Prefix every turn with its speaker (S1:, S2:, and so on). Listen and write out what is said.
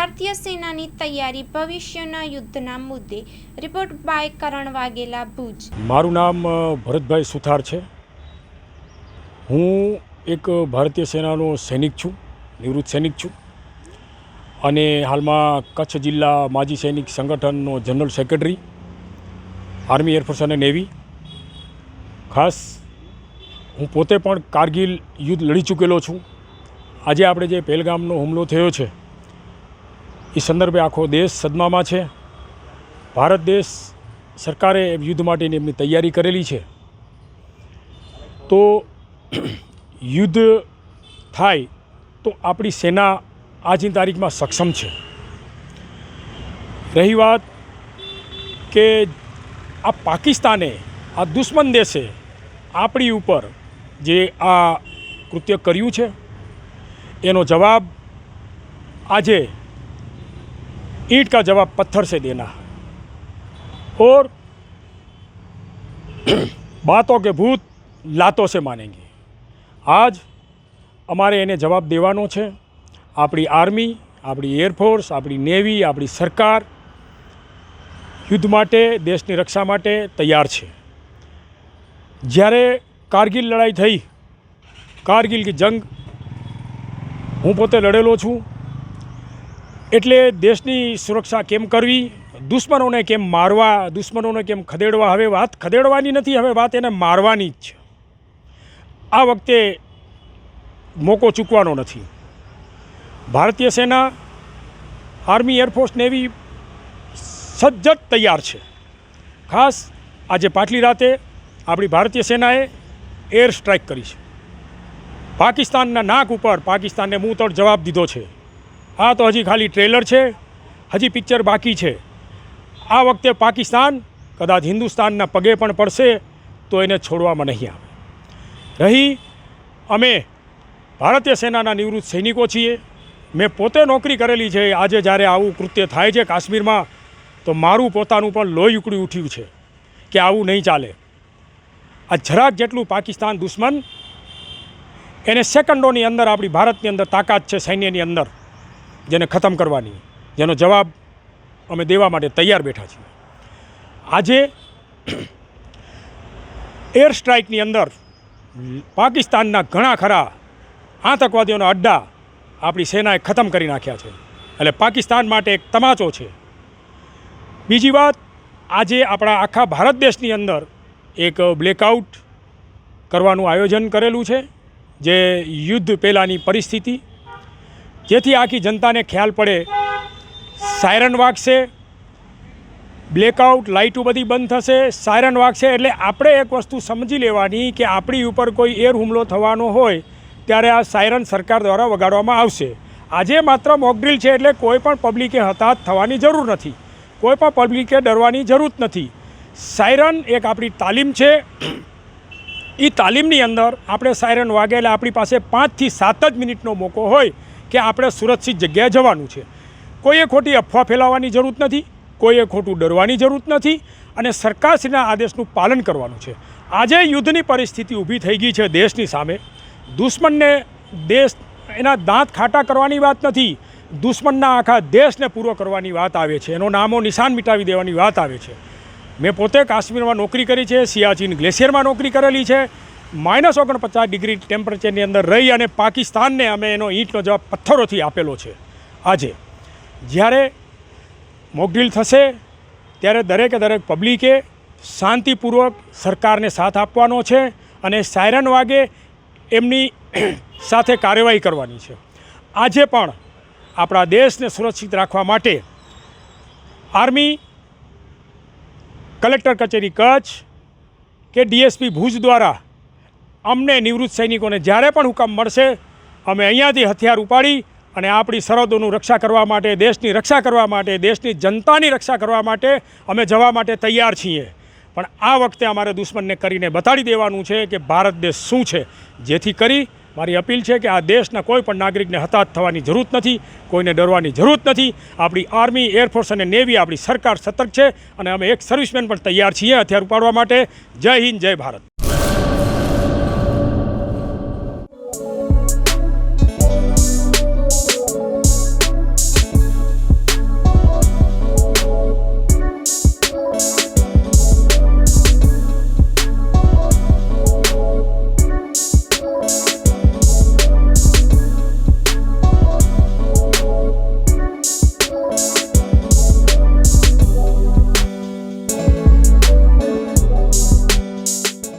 S1: ભારતીય સેનાની તૈયારી ભવિષ્યના યુદ્ધના મુદ્દે રિપોર્ટ બાય કરણ વાઘેલા, ભુજ.
S2: મારું નામ ભરતભાઈ સુથાર છે. હું એક ભારતીય સેનાનો સૈનિક છું, નિવૃત્ત સૈનિક છું અને હાલમાં કચ્છ જિલ્લા માજી સૈનિક સંગઠનનો જનરલ સેક્રેટરી, આર્મી, એરફોર્સ અને નેવી. ખાસ હું પોતે પણ કારગિલ યુદ્ધ લડી ચૂકેલો છું. આજે આપણે જે પહેલગામનો હુમલો થયો છે એ સંદર્ભે આખો દેશ સદમામાં છે. ભારત દેશ સરકારે યુદ્ધ માટેની એમની તૈયારી કરેલી છે. તો યુદ્ધ થાય તો આપણી સેના આજની તારીખમાં સક્ષમ છે. રહી વાત કે આ પાકિસ્તાને, આ દુશ્મન દેશે આપણી ઉપર જે આ કૃત્ય કર્યું છે એનો જવાબ આજે ईंट का जवाब पत्थर से देना और बातों के भूत लातों से मानेंगे. आज અમારે એને જવાબ દેવાનો છે. આપણી આર્મી, આપણી એરફોર્સ, આપણી નેવી, આપણી સરકાર યુદ્ધ માટે, દેશની રક્ષા માટે તૈયાર છે. જ્યારે કારગિલ લડાઈ થઈ, કારગિલ કી જંગ હું પોતે લડેલો છું. એટલે દેશની સુરક્ષા કેમ કરવી, દુશ્મનોને કેમ મારવા, દુશ્મનોને કેમ ખદેડવા. હવે વાત ખદેડવાની નથી, હવે વાત એને મારવાની જ છે. આ વખતે મોકો ચૂકવાનો નથી. ભારતીય સેના, આર્મી, એરફોર્સ, નેવી સજ્જડ તૈયાર છે. ખાસ આજે પાછલી રાતે આપણી ભારતીય સેનાએ એર સ્ટ્રાઇક કરી છે. પાકિસ્તાનના નાક ઉપર પાકિસ્તાનને મુંહતોડ જવાબ દીધો છે. આ તો હજી ખાલી ટ્રેલર છે, હજી પિક્ચર બાકી છે. આ વખતે પાકિસ્તાન કદાચ હિન્દુસ્તાનના પગે પણ પડશે તો એને છોડવામાં નહીં આવે. રહી અમે ભારતીય સેનાના નિવૃત્ત સૈનિકો છીએ. મેં પોતે નોકરી કરેલી છે. આજે જ્યારે આવું કૃત્ય થાય છે કાશ્મીરમાં તો મારું પોતાનું પણ લોહી ઉકળી ઉઠ્યું છે કે આવું નહીં ચાલે. આ જરાક જેટલું પાકિસ્તાન દુશ્મન, એને સેકન્ડોની અંદર આપણી ભારતની અંદર તાકાત છે, સૈન્યની અંદર, જેને ખતમ કરવાની, જેનો જવાબ અમે દેવા માટે તૈયાર બેઠા છીએ. આજે એર સ્ટ્રાઇકની અંદર પાકિસ્તાનના ઘણા ખરા આતંકવાદીઓના અડ્ડા આપણી સેનાએ ખતમ કરી નાખ્યા છે. એટલે પાકિસ્તાન માટે એક તમાચો છે. બીજી વાત, આજે આપણા આખા ભારત દેશની અંદર એક બ્લેકઆઉટ કરવાનું આયોજન કરેલું છે, જે યુદ્ધ પહેલાંની પરિસ્થિતિ, જેથી આખી જનતાને ખ્યાલ પડે. સાયરન વાગશે, બ્લેકઆઉટ, લાઇટો બધી બંધ થશે, સાયરન વાગશે. એટલે આપણે એક વસ્તુ સમજી લેવાની કે આપણી ઉપર કોઈ એર હુમલો થવાનો હોય ત્યારે આ સાયરન સરકાર દ્વારા વગાડવામાં આવશે. આજે માત્ર મોકડ્રીલ છે, એટલે કોઈ પણ પબ્લિકે હતાહત થવાની જરૂર નથી, કોઈ પણ પબ્લિકે ડરવાની જરૂર નથી. સાયરન એક આપણી તાલીમ છે. એ તાલીમની અંદર આપણે સાયરન વાગે એટલે આપણી પાસે 5 થી 7 જ મિનિટનો મોકો હોય કે આપણે સુરક્ષિત જગ્યાએ જવાનું છે. કોઈએ ખોટી અફવા ફેલાવવાની જરૂર નથી, કોઈએ ખોટું ડરવાની જરૂર નથી અને સરકારશ્રીના આદેશનું પાલન કરવાનું છે. આજે યુદ્ધની પરિસ્થિતિ ઊભી થઈ ગઈ છે દેશની સામે. દુશ્મનને દેશ એના દાંત ખાટા કરવાની વાત નથી, દુશ્મનના આખા દેશને પૂરો કરવાની વાત આવે છે, એનો નામો નિશાન મિટાવી દેવાની વાત આવે છે. મેં પોતે કાશ્મીરમાં નોકરી કરી છે, સિયાચીન ગ્લેશિયરમાં નોકરી કરેલી છે. -49 ડિગ્રી ટેમ્પરેચરની અંદર રહી અને પાકિસ્તાનને અમે એનો ઈંટનો જવાબ પથ્થરોથી આપેલો છે. આજે જ્યારે મોકડ્રીલ થશે ત્યારે દરેકે દરેક પબ્લિકે શાંતિપૂર્વક સરકારને સાથ આપવાનો છે અને સાયરન વાગે એમની સાથે કાર્યવાહી કરવાની છે. આજે પણ આપણા દેશને સુરક્ષિત રાખવા માટે આર્મી, કલેક્ટર કચેરી કચ્છ કે ડીએસપી ભુજ દ્વારા અમને નિવૃત્ત સૈનિકોને જ્યારે પણ હુકમ મળશે અમે અહીંયાથી હથિયાર ઉપાડી અને આપણી સરહદોનું રક્ષા કરવા માટે, દેશની રક્ષા કરવા માટે, દેશની જનતાની રક્ષા કરવા માટે અમે જવા માટે તૈયાર છીએ. પણ આ વખતે અમારે દુશ્મનને કરીને બતાડી દેવાનું છે કે ભારત દેશ શું છે. જેથી કરી મારી અપીલ છે કે આ દેશના કોઈ પણ નાગરિકને હતાહત થવાની જરૂર નથી, કોઈને ડરવાની જરૂર નથી. આપણી આર્મી, એરફોર્સ અને નેવી, આપણી સરકાર સતર્ક છે અને અમે એક સર્વિસમેન પણ તૈયાર છીએ હથિયાર ઉપાડવા માટે. જય હિન્દ, જય ભારત.